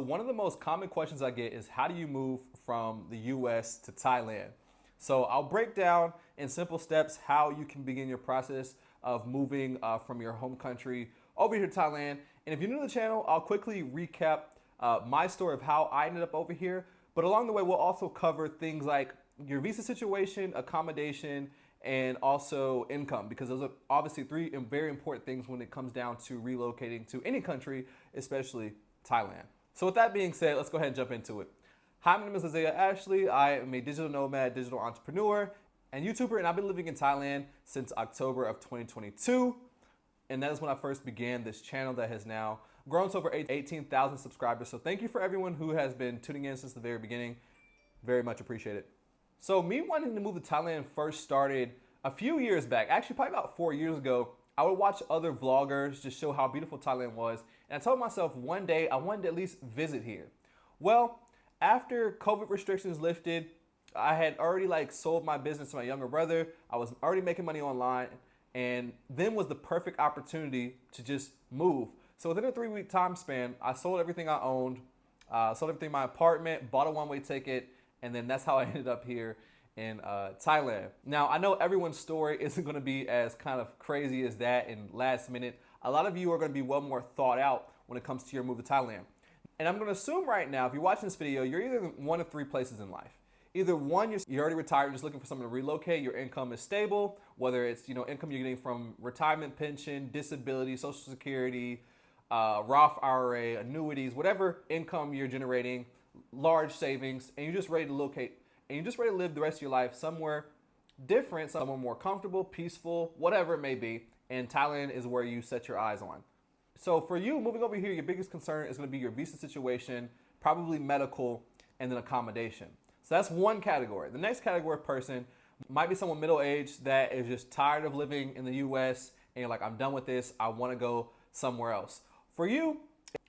One of the most common questions I get is how do you move from the US to Thailand? So I'll break down in simple steps how you can begin your process of moving from your home country over here to Thailand. And if you're new to the channel, I'll quickly recap my story of how I ended up over here. But along the way, we'll also cover things like your visa situation, accommodation, and also income, because those are obviously three very important things when it comes down to relocating to any country, especially Thailand. So with that being said, let's go ahead and jump into it. Hi, my name is Isaiah Ashley. I am a digital nomad, digital entrepreneur, and YouTuber, and I've been living in Thailand since October of 2022. And that is when I first began this channel that has now grown to over 18,000 subscribers. So thank you for everyone who has been tuning in since the very beginning. Very much appreciate it. So me wanting to move to Thailand first started a few years back, actually probably about 4 years ago. I would watch other vloggers just show how beautiful Thailand was. And I told myself one day I wanted to at least visit here. Well, after COVID restrictions lifted, I had already sold my business to my younger brother. I was already making money online, and then was the perfect opportunity to just move. So within a 3-week time span, I sold everything I owned, sold everything in my apartment, bought a one-way ticket, and then that's how I ended up here in Thailand. Now, I know everyone's story isn't going to be as kind of crazy as that and last minute. A lot of you are going to be well more thought out when it comes to your move to Thailand. And I'm going to assume right now, if you're watching this video, you're either in one of three places in life. Either one, you're already retired, you're just looking for someone to relocate, your income is stable, whether it's income you're getting from retirement pension, disability, Social Security, Roth IRA, annuities, whatever income you're generating, large savings, and you're just ready to locate, and you're just ready to live the rest of your life somewhere different, somewhere more comfortable, peaceful, whatever it may be, and Thailand is where you set your eyes on. So for you, moving over here, your biggest concern is going to be your visa situation, probably medical, and then accommodation. So that's one category. The next category of person might be someone middle-aged that is just tired of living in the US and you're like, I'm done with this, I want to go somewhere else. For you,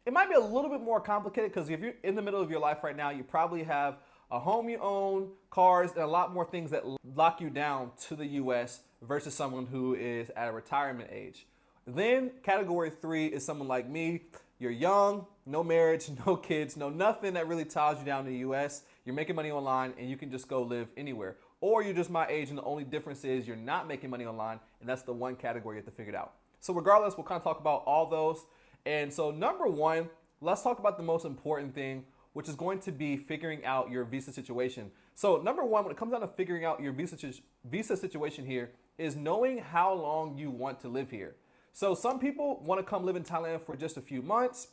it might be a little bit more complicated because if you're in the middle of your life right now, you probably have a home you own, cars, and a lot more things that lock you down to the US versus someone who is at a retirement age. Then category 3 is someone like me. You're young, no marriage, no kids, no nothing that really ties you down to the US. You're making money online and you can just go live anywhere. Or you're just my age and the only difference is you're not making money online, and that's the one category you have to figure it out. So regardless, we'll kind of talk about all those. And so number one, let's talk about the most important thing, which is going to be figuring out your visa situation. So number one, when it comes down to figuring out your visa situation here, is knowing how long you want to live here. So some people want to come live in Thailand for just a few months,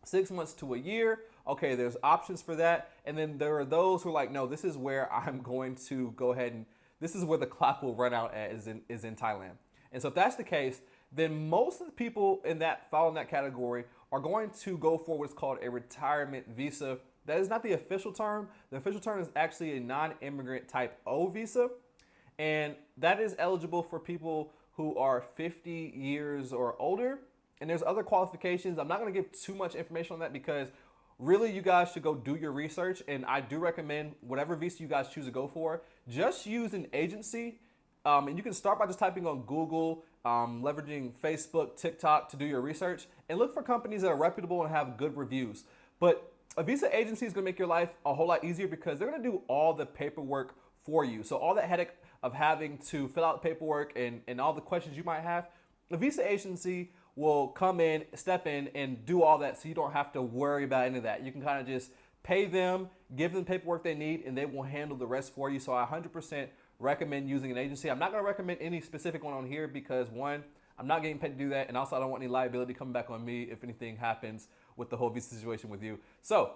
6 months to a year. Okay, there's options for that. And then there are those who are like, no, this is where I'm going to go ahead and this is where the clock will run out at is in Thailand. And so if that's the case, then most of the people in that fall in that category are going to go for what's called a retirement visa. That is not the official term. The official term is actually a non-immigrant type O visa. And that is eligible for people who are 50 years or older. And there's other qualifications. I'm not going to give too much information on that because really you guys should go do your research. And I do recommend whatever visa you guys choose to go for, just use an agency. And you can start by just typing on Google, leveraging Facebook, TikTok to do your research and look for companies that are reputable and have good reviews. But a visa agency is going to make your life a whole lot easier because they're going to do all the paperwork for you. So all that headache of having to fill out paperwork and all the questions you might have, the visa agency will come in, step in, and do all that so you don't have to worry about any of that. You can kind of just pay them, give them the paperwork they need, and they will handle the rest for you. So I 100% recommend using an agency. I'm not going to recommend any specific one on here because one, I'm not getting paid to do that, and also I don't want any liability coming back on me if anything happens with the whole visa situation with you. So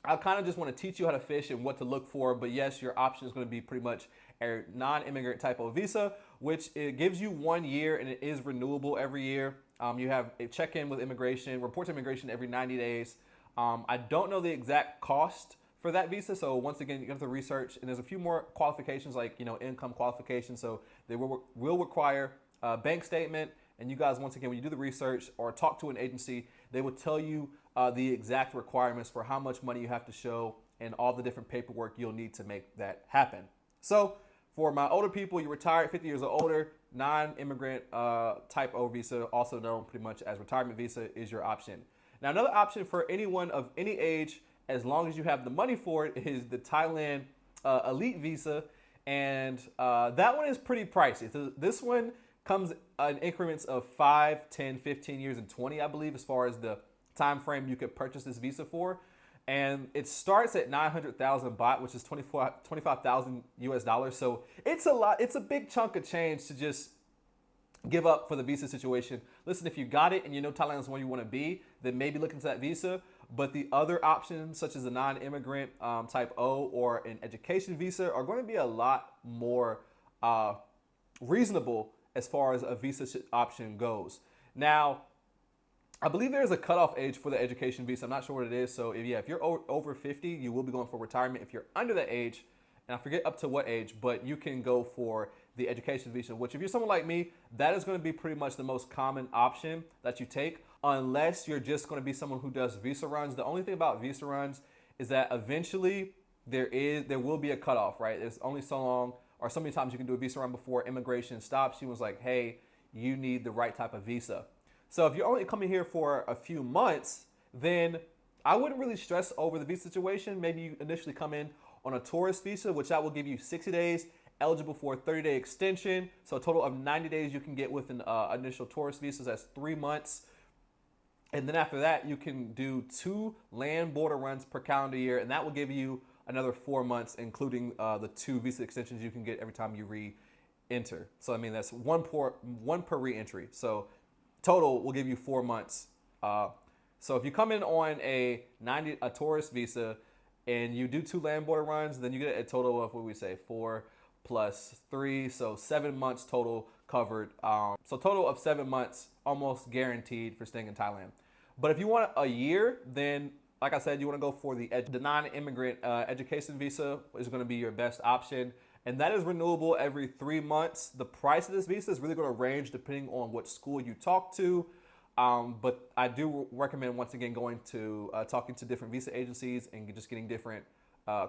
I kind of just want to teach you how to fish and what to look for, but yes, your option is going to be pretty much a non-immigrant type of visa, which it gives you 1 year and it is renewable every year. You have a check-in with immigration, report to immigration every 90 days. I don't know the exact cost for that visa, so once again, you have to research, and there's a few more qualifications like income qualifications, so they will require a bank statement, and you guys, once again, when you do the research or talk to an agency, they will tell you the exact requirements for how much money you have to show and all the different paperwork you'll need to make that happen. So for my older people, you're retired, 50 years or older, non-immigrant type O visa, also known pretty much as retirement visa, is your option. Now, another option for anyone of any age, as long as you have the money for it, is the Thailand Elite Visa. And that one is pretty pricey. So this one comes in increments of 5, 10, 15 years, and 20, I believe, as far as the time frame you could purchase this visa for. And it starts at 900,000 baht, which is 25,000 US dollars. So it's a lot. It's a big chunk of change to just give up for the visa situation. Listen, if you got it and you know Thailand is where you want to be, then maybe look into that visa. But the other options, such as a non-immigrant type O or an education visa, are going to be a lot more reasonable as far as a visa option goes. Now, I believe there's a cutoff age for the education visa. I'm not sure what it is. So if you're over 50, you will be going for retirement. If you're under that age, and I forget up to what age, but you can go for the education visa, which if you're someone like me, that is going to be pretty much the most common option that you take, unless you're just going to be someone who does visa runs. The only thing about visa runs is that eventually there will be a cutoff, right? There's only so long or so many times you can do a visa run before immigration stops you and was like, hey, you need the right type of visa. So if you're only coming here for a few months, then I wouldn't really stress over the visa situation. Maybe you initially come in on a tourist visa, which that will give you 60 days, eligible for a 30-day extension. So a total of 90 days you can get with an initial tourist visa. That's 3 months. And then after that, you can do 2 land border runs per calendar year, and that will give you another 4 months, including the 2 visa extensions you can get every time you re-enter. So I mean, that's one per re-entry. So total will give you 4 months. So if you come in on a tourist visa and you do 2 land border runs, then you get a total of, what we say, 4 plus 3, so 7 months total covered. So total of 7 months almost guaranteed for staying in Thailand. But if you want a year, then like I said, you want to go for the non-immigrant education visa is going to be your best option. And that is renewable every 3 months. The price of this visa is really going to range depending on what school you talk to. But I do recommend, once again, going to talking to different visa agencies and just getting different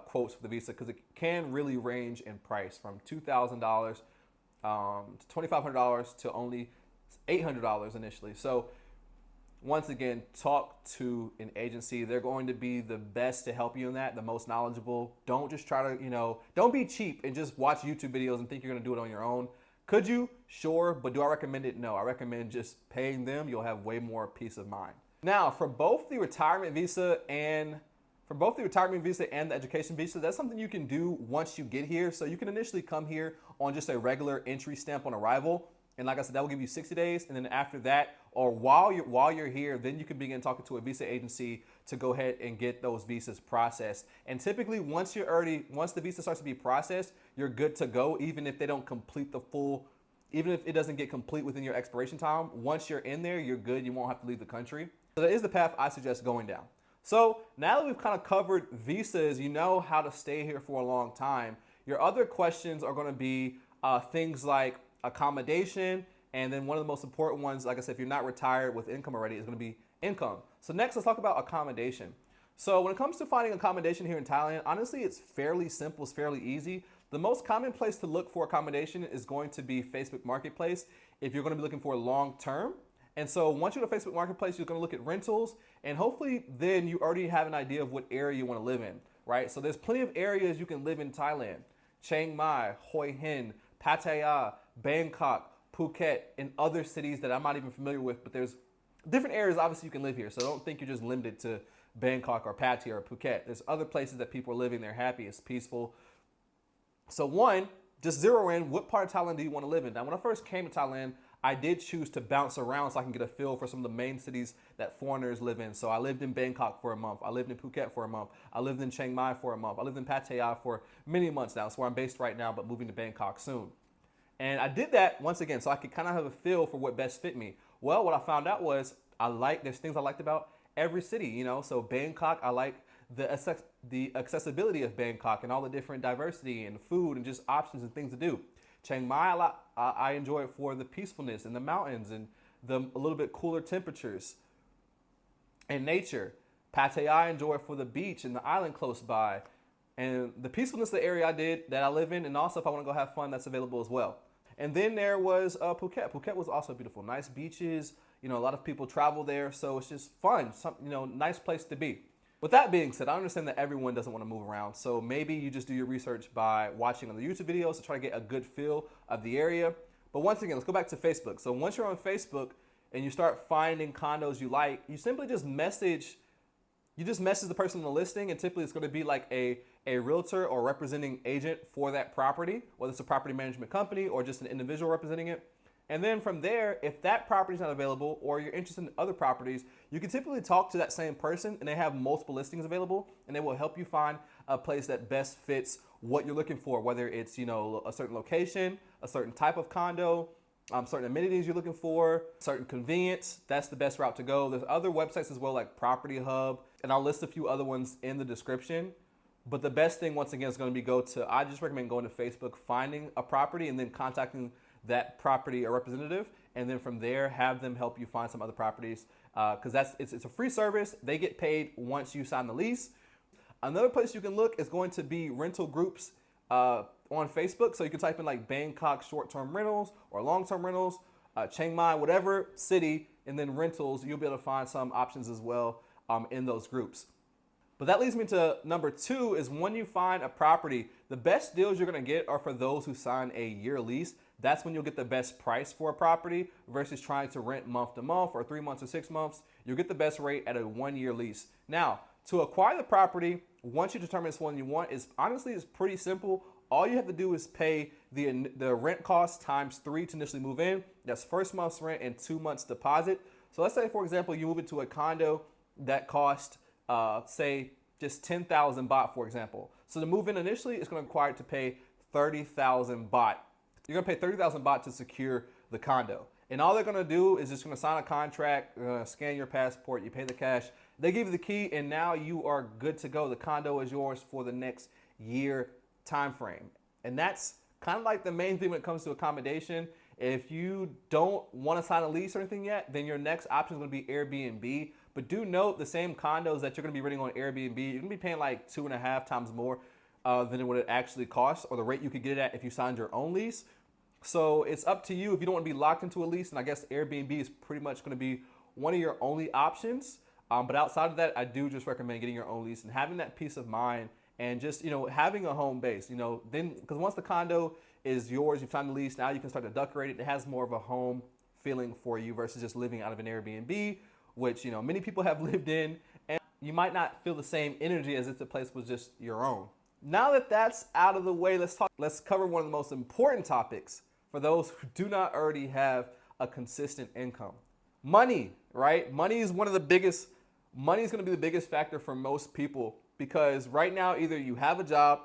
quotes for the visa, because it can really range in price from $2,000 to $2,500 to only $800 initially. So once again, talk to an agency. They're going to be the best to help you in that, the most knowledgeable. Don't just try to, don't be cheap and just watch YouTube videos and think you're going to do it on your own. Could you? Sure. But do I recommend it? No. I recommend just paying them. You'll have way more peace of mind. Now, for both the retirement visa and the education visa, that's something you can do once you get here. So you can initially come here on just a regular entry stamp on arrival. And like I said, that will give you 60 days. And then after that, or while you're here, then you can begin talking to a visa agency to go ahead and get those visas processed. And typically, once the visa starts to be processed, you're good to go, even if they don't complete even if it doesn't get complete within your expiration time. Once you're in there, you're good. You won't have to leave the country. So that is the path I suggest going down. So now that we've kind of covered visas, you know how to stay here for a long time. Your other questions are going to be things like accommodation, and then one of the most important ones, like I said, if you're not retired with income already, is going to be income. So next, let's talk about accommodation. So when it comes to finding accommodation here in Thailand, honestly, it's fairly simple, it's fairly easy. The most common place to look for accommodation is going to be Facebook Marketplace if you're going to be looking for long term. And so once you're at Facebook Marketplace, you're going to look at rentals, and hopefully then you already have an idea of what area you want to live in, right? So there's plenty of areas you can live in Thailand: Chiang Mai, Hoi Hin, Pattaya, Bangkok, Phuket, and other cities that I'm not even familiar with, but there's different areas obviously you can live here. So don't think you're just limited to Bangkok or Pattaya or Phuket. There's other places that people are living, they're happy, it's peaceful. So one, just zero in, what part of Thailand do you want to live in? Now, when I first came to Thailand, I did choose to bounce around so I can get a feel for some of the main cities that foreigners live in. So I lived in Bangkok for a month. I lived in Phuket for a month. I lived in Chiang Mai for a month. I lived in Pattaya for many months now. That's where I'm based right now, but moving to Bangkok soon. And I did that once again so I could kind of have a feel for what best fit me. Well, what I found out was there's things I liked about every city, So Bangkok, I like the accessibility of Bangkok and all the different diversity and food and just options and things to do. Chiang Mai, I enjoy it for the peacefulness and the mountains and a little bit cooler temperatures and nature. Pattaya, I enjoy it for the beach and the island close by and the peacefulness of the area that I live in, and also if I want to go have fun, that's available as well. And then there was Phuket. Phuket was also beautiful. Nice beaches, A lot of people travel there, so it's just fun. Nice place to be. With that being said, I understand that everyone doesn't want to move around, so maybe you just do your research by watching other YouTube videos to try to get a good feel of the area. But once again, let's go back to Facebook. So once you're on Facebook and you start finding condos you like, you simply just message the person on the listing, and typically it's going to be like a realtor or representing agent for that property, whether it's a property management company or just an individual representing it. And then from there, if that property is not available or you're interested in other properties, you can typically talk to that same person, and they have multiple listings available, and they will help you find a place that best fits what you're looking for, whether it's, a certain location, a certain type of condo, certain amenities you're looking for, certain convenience. That's the best route to go. There's other websites as well, like Property Hub, and I'll list a few other ones in the description. But the best thing, once again, is going to be I just recommend going to Facebook, finding a property, and then contacting that property or representative, and then from there have them help you find some other properties, because it's a free service. They get paid once you sign the lease. Another place you can look is going to be rental groups on Facebook. So you can type in like Bangkok short-term rentals or long-term rentals, Chiang Mai, whatever city, and then rentals. You'll be able to find some options as well in those groups. But that leads me to number 2 is when you find a property, the best deals you're going to get are for those who sign a year lease. That's when you'll get the best price for a property versus trying to rent month to month or 3 months or 6 months. You'll get the best rate at a 1-year lease. Now, to acquire the property, once you determine it's one you want, it's pretty simple. All you have to do is pay the rent cost times 3 to initially move in. That's first month's rent and 2 months deposit. So let's say, for example, you move into a condo that cost, say, just 10,000 baht, for example. So to move in initially, it's going to require to pay 30,000 baht. You're going to pay 30,000 baht to secure the condo. And all they're going to do is just going to sign a contract, scan your passport, you pay the cash. They give you the key, and now you are good to go. The condo is yours for the next year time frame. And that's kind of like the main thing when it comes to accommodation. If you don't want to sign a lease or anything yet, then your next option is going to be Airbnb. But do note, the same condos that you're going to be renting on Airbnb, you're going to be paying like 2.5 times more than what it actually costs, or the rate you could get it at if you signed your own lease. So it's up to you if you don't want to be locked into a lease, and I guess Airbnb is pretty much going to be one of your only options. But outside of that, I do just recommend getting your own lease and having that peace of mind, and just, having a home base, then, because once the condo is yours, you've signed the lease, now you can start to decorate it. It has more of a home feeling for you versus just living out of an Airbnb, which, many people have lived in, and you might not feel the same energy as if the place was just your own. Now that that's out of the way, let's cover one of the most important topics for those who do not already have a consistent income. Money, right? Money is going to be the biggest factor for most people, because right now, either you have a job,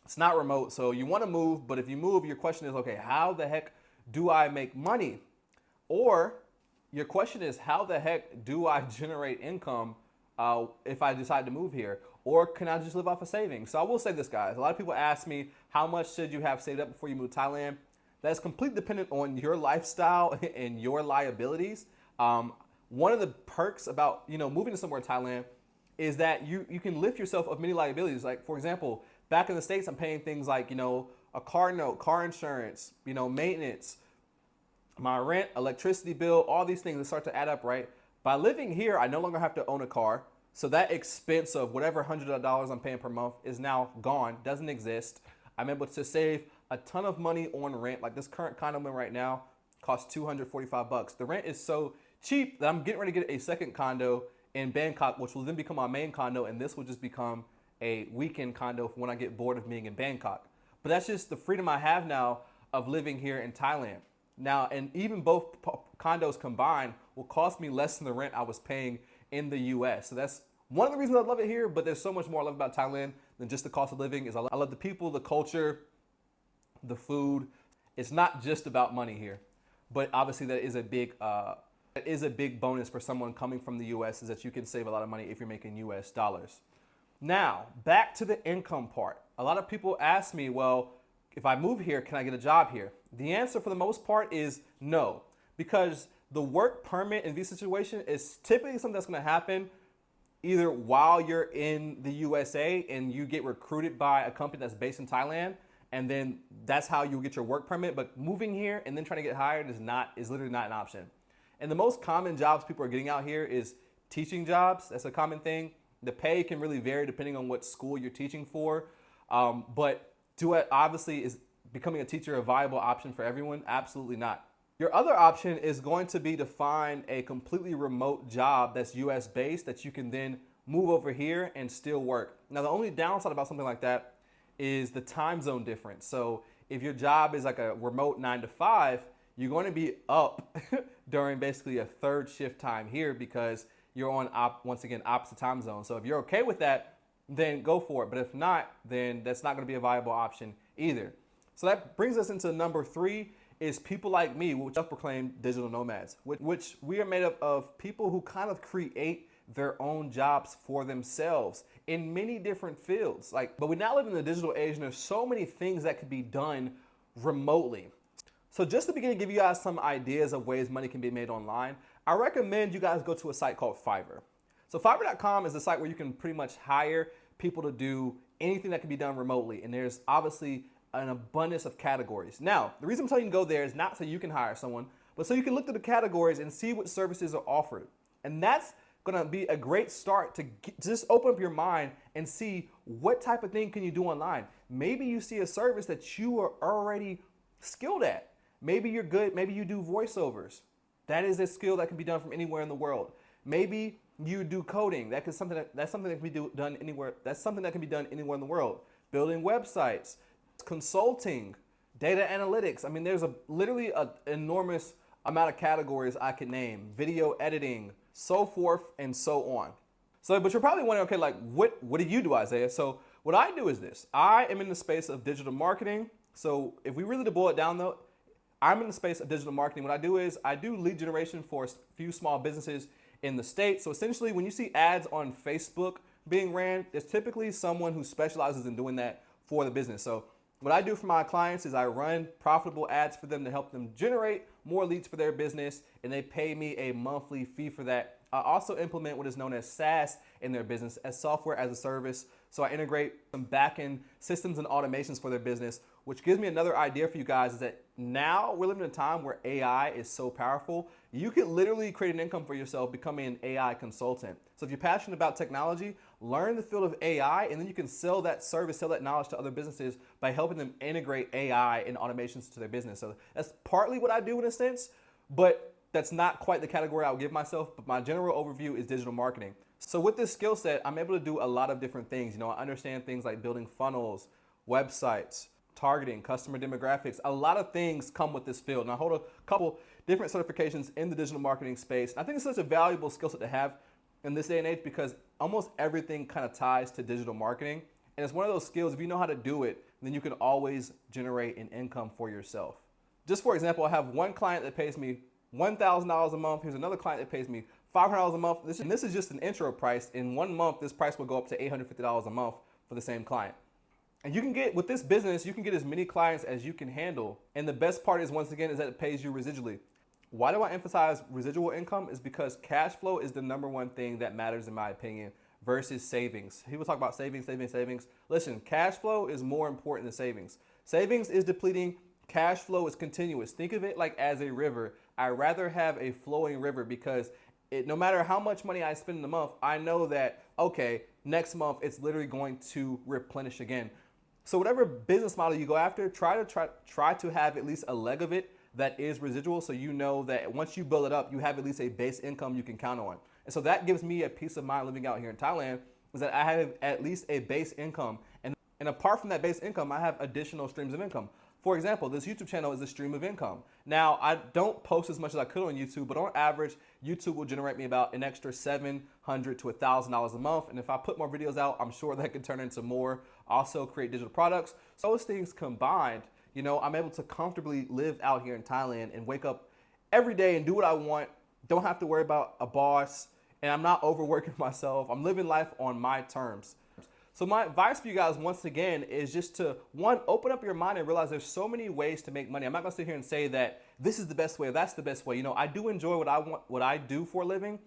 it's not remote, so you want to move, but if you move, your question is, okay, how the heck do I make money? Or your question is, how the heck do I generate income if I decide to move here? Or can I just live off of savings? So I will say this, guys. A lot of people ask me, how much should you have saved up before you move to Thailand? That's completely dependent on your lifestyle and your liabilities. One of the perks about moving to somewhere in Thailand is that you can lift yourself of many liabilities. Like, for example, back in the States, I'm paying things like, a car note, car insurance, maintenance, my rent, electricity bill, all these things that start to add up, right? By living here, I no longer have to own a car. So that expense of whatever $100 I'm paying per month is now gone, doesn't exist. I'm able to save a ton of money on rent. Like this current condo I'm in right now costs 245 bucks. The rent is so cheap that I'm getting ready to get a second condo in Bangkok, which will then become my main condo, and this will just become a weekend condo for when I get bored of being in Bangkok. But that's just the freedom I have now of living here in Thailand. Now, and even both condos combined will cost me less than the rent I was paying in the US. So that's one of the reasons I love it here, but there's so much more I love about Thailand than just the cost of living. I love the people, the culture, the food. It's not just about money here, but obviously that is a big bonus for someone coming from the US, is that you can save a lot of money if you're making US dollars. Now, back to the income part. A lot of people ask me, well, if I move here, can I get a job here? The answer for the most part is no, because the work permit in visa situation is typically something that's going to happen either while you're in the USA and you get recruited by a company that's based in Thailand, and then that's how you get your work permit. But moving here and then trying to get hired is literally not an option. And the most common jobs people are getting out here is teaching jobs. That's a common thing. The pay can really vary depending on what school you're teaching for. But obviously, is becoming a teacher a viable option for everyone? Absolutely not. Your other option is going to be to find a completely remote job that's US based that you can then move over here and still work. Now, the only downside about something like that is the time zone difference. So if your job is like a remote 9 to 5, you're going to be up during basically a third shift time here because you're on, once again, opposite time zone. So if you're okay with that, then go for it. But if not, then that's not going to be a viable option either. So that brings us into number 3 is people like me, which self-proclaimed digital nomads, which we are made up of people who kind of create their own jobs for themselves in many different fields. But we now live in the digital age and there's so many things that could be done remotely. So just to begin to give you guys some ideas of ways money can be made online, I recommend you guys go to a site called Fiverr. So Fiverr.com is a site where you can pretty much hire people to do anything that can be done remotely. And there's obviously an abundance of categories. Now, the reason I'm telling you to go there is not so you can hire someone, but so you can look through the categories and see what services are offered. And that's going to be a great start to just open up your mind and see what type of thing can you do online. Maybe you see a service that you are already skilled at. Maybe you're good. Maybe you do voiceovers. That is a skill that can be done from anywhere in the world. Maybe you do coding. That's something that can be done anywhere. That's something that can be done anywhere in the world. Building websites, consulting, data analytics. I mean, there's literally an enormous amount of categories I could name. Video editing, so forth and so on. So, but you're probably wondering, okay, like what do you do, Isaiah? So what I do is this. I am in the space of digital marketing. So if we really boil it down though, I'm in the space of digital marketing. What I do is I do lead generation for a few small businesses in the States. So essentially when you see ads on Facebook being ran, there's typically someone who specializes in doing that for the business. So what I do for my clients is I run profitable ads for them to help them generate more leads for their business, and they pay me a monthly fee for that. I also implement what is known as SaaS in their business, as software as a service. So I integrate some back-end systems and automations for their business, which gives me another idea for you guys is that now we're living in a time where AI is so powerful. You can literally create an income for yourself becoming an AI consultant. So if you're passionate about technology, learn the field of AI, and then you can sell that service, sell that knowledge to other businesses by helping them integrate AI and automations to their business. So that's partly what I do in a sense, but that's not quite the category I would give myself, but my general overview is digital marketing. So with this skill set, I'm able to do a lot of different things. I understand things like building funnels, websites, targeting, customer demographics. A lot of things come with this field. And I hold a couple different certifications in the digital marketing space. I think it's such a valuable skill set to have in this day and age because almost everything kind of ties to digital marketing. And it's one of those skills, if you know how to do it, then you can always generate an income for yourself. Just for example, I have one client that pays me $1,000 a month. Here's another client that pays me $500 a month. This is just an intro price. In 1 month, this price will go up to $850 a month for the same client. And you can get, with this business, you can get as many clients as you can handle. And the best part is, once again, is that it pays you residually. Why do I emphasize residual income? Is because cash flow is the #1 thing that matters in my opinion versus savings. People talk about savings. Listen, cash flow is more important than savings. Savings is depleting. Cash flow is continuous. Think of it like as a river. I'd rather have a flowing river because no matter how much money I spend in a month, I know that, okay, next month it's literally going to replenish again. So whatever business model you go after, try to have at least a leg of it that is residual, so you know that once you build it up, you have at least a base income you can count on. And so that gives me a peace of mind living out here in Thailand, is that I have at least a base income. And apart from that base income, I have additional streams of income. For example, this YouTube channel is a stream of income. Now, I don't post as much as I could on YouTube, but on average, YouTube will generate me about an extra $700 to $1,000 a month. And if I put more videos out, I'm sure that could turn into more. Also create digital products. So those things combined, I'm able to comfortably live out here in Thailand and wake up every day and do what I want. Don't have to worry about a boss, and I'm not overworking myself. I'm living life on my terms. So my advice for you guys, once again, is just to, one, open up your mind and realize there's so many ways to make money. I'm not gonna sit here and say that this is the best way or that's the best way. I do enjoy what I do for a living,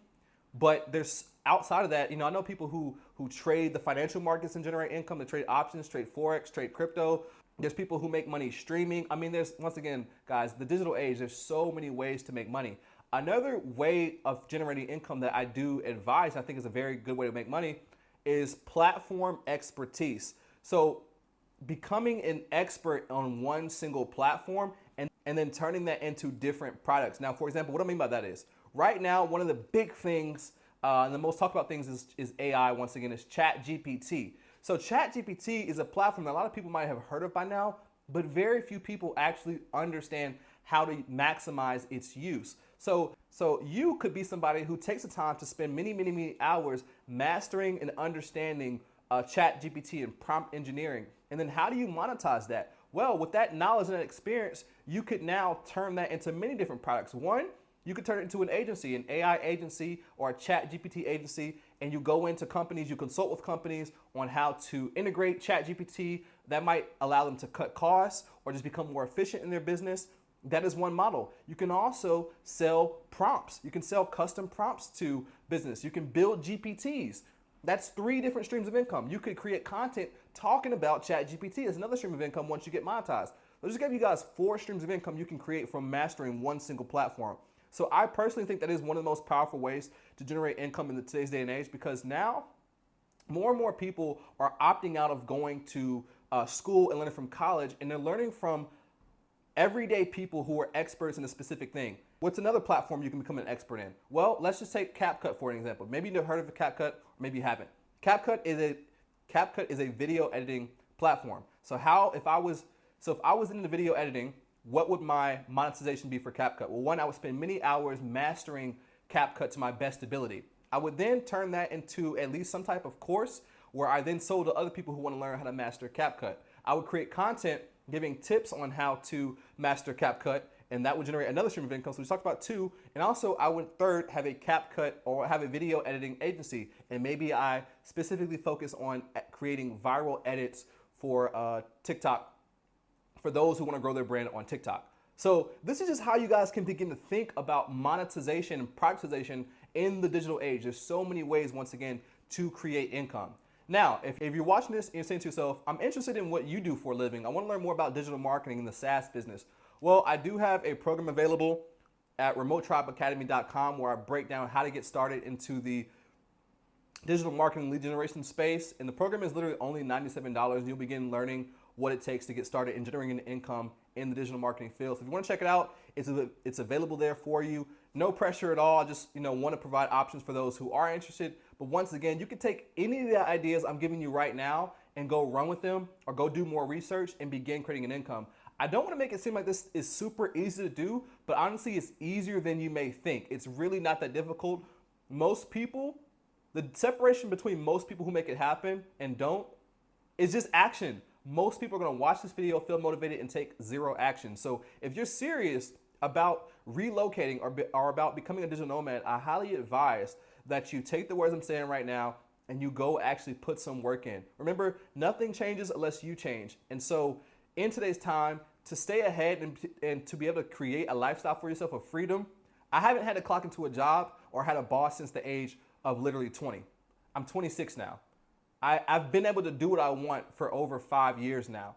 but there's outside of that, I know people who trade the financial markets and generate income, they trade options, trade Forex, trade crypto. There's people who make money streaming. I mean, there's, once again, guys, the digital age, there's so many ways to make money. Another way of generating income that I do advise, I think is a very good way to make money, is platform expertise. So becoming an expert on one single platform and then turning that into different products. Now, for example, what I mean by that is right now, one of the big things and the most talked about things is AI, once again, is ChatGPT. So ChatGPT is a platform that a lot of people might have heard of by now, but very few people actually understand how to maximize its use. So you could be somebody who takes the time to spend many hours mastering and understanding ChatGPT and prompt engineering. And then how do you monetize that? Well, with that knowledge and that experience, you could now turn that into many different products. One, you could turn it into an agency, an AI agency or a ChatGPT agency, and you go into companies, you consult with companies on how to integrate ChatGPT. That might allow them to cut costs or just become more efficient in their business. That is one model. You can also sell prompts. You can sell custom prompts to business. You can build GPTs. That's 3 different streams of income. You could create content talking about ChatGPT as another stream of income once you get monetized. I'll just give you guys 4 streams of income you can create from mastering one single platform. So I personally think that is one of the most powerful ways to generate income in today's day and age, because now more and more people are opting out of going to school and learning from college, and they're learning from everyday people who are experts in a specific thing. What's another platform you can become an expert in? Well, let's just take CapCut for an example. Maybe you've heard of CapCut, or maybe you haven't. CapCut is a video editing platform. So if I was into video editing, what would my monetization be for CapCut? Well, one, I would spend many hours mastering CapCut to my best ability. I would then turn that into at least some type of course where I then sold to other people who want to learn how to master CapCut. I would create content giving tips on how to master CapCut, and that would generate another stream of income. So we talked about 2. And also I would third have a CapCut or have a video editing agency. And maybe I specifically focus on creating viral edits for TikTok for those who want to grow their brand on TikTok. So this is just how you guys can begin to think about monetization and productization in the digital age. There's so many ways, once again, to create income. Now, if you're watching this and you're saying to yourself, I'm interested in what you do for a living, I want to learn more about digital marketing and the SaaS business. Well, I do have a program available at remotetribeacademy.com where I break down how to get started into the digital marketing lead generation space. And the program is literally only $97. You'll begin learning what it takes to get started in generating income in the digital marketing field. So if you want to check it out, it's available there for you. No pressure at all. I just want to provide options for those who are interested. But once again, you can take any of the ideas I'm giving you right now and go run with them or go do more research and begin creating an income. I don't want to make it seem like this is super easy to do, but honestly, it's easier than you may think. It's really not that difficult. Most people, the separation between most people who make it happen and don't is just action. Most people are going to watch this video, feel motivated, and take 0 action. So if you're serious about relocating or about becoming a digital nomad, I highly advise that you take the words I'm saying right now and you go actually put some work in. Remember, nothing changes unless you change. And so in today's time, to stay ahead and to be able to create a lifestyle for yourself of freedom, I haven't had to clock into a job or had a boss since the age of literally 20. I'm 26 now. I've been able to do what I want for over 5 years now.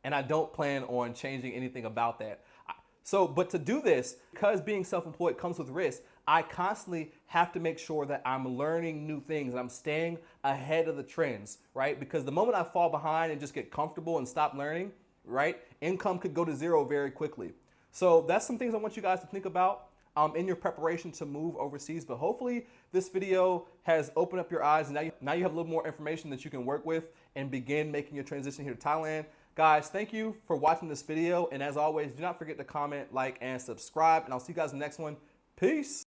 And I don't plan on changing anything about that. But to do this, because being self-employed comes with risk, I constantly have to make sure that I'm learning new things and I'm staying ahead of the trends, right? Because the moment I fall behind and just get comfortable and stop learning, right, income could go to 0 very quickly. So that's some things I want you guys to think about in your preparation to move overseas. But hopefully this video has opened up your eyes, and now you have a little more information that you can work with and begin making your transition here to Thailand. Guys, thank you for watching this video. And as always, do not forget to comment, like, and subscribe. And I'll see you guys in the next one. Peace.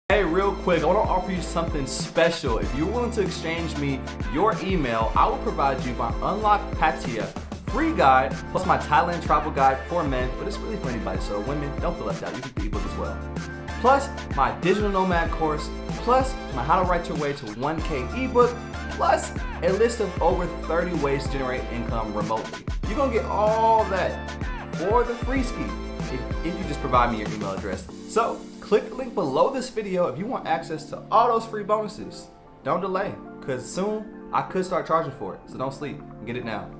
Hey, real quick, I want to offer you something special. If you're willing to exchange me your email, I will provide you my Unlock Pattaya free guide, plus my Thailand travel guide for men, but it's really for anybody, so women, don't feel left out. You can get the ebook as well. Plus my digital nomad course, plus my how to write your way to 1K ebook, plus a list of over 30 ways to generate income remotely. You're gonna get all that for the free ski if you just provide me your email address. So click the link below this video if you want access to all those free bonuses. Don't delay, because soon I could start charging for it, so don't sleep. Get it now.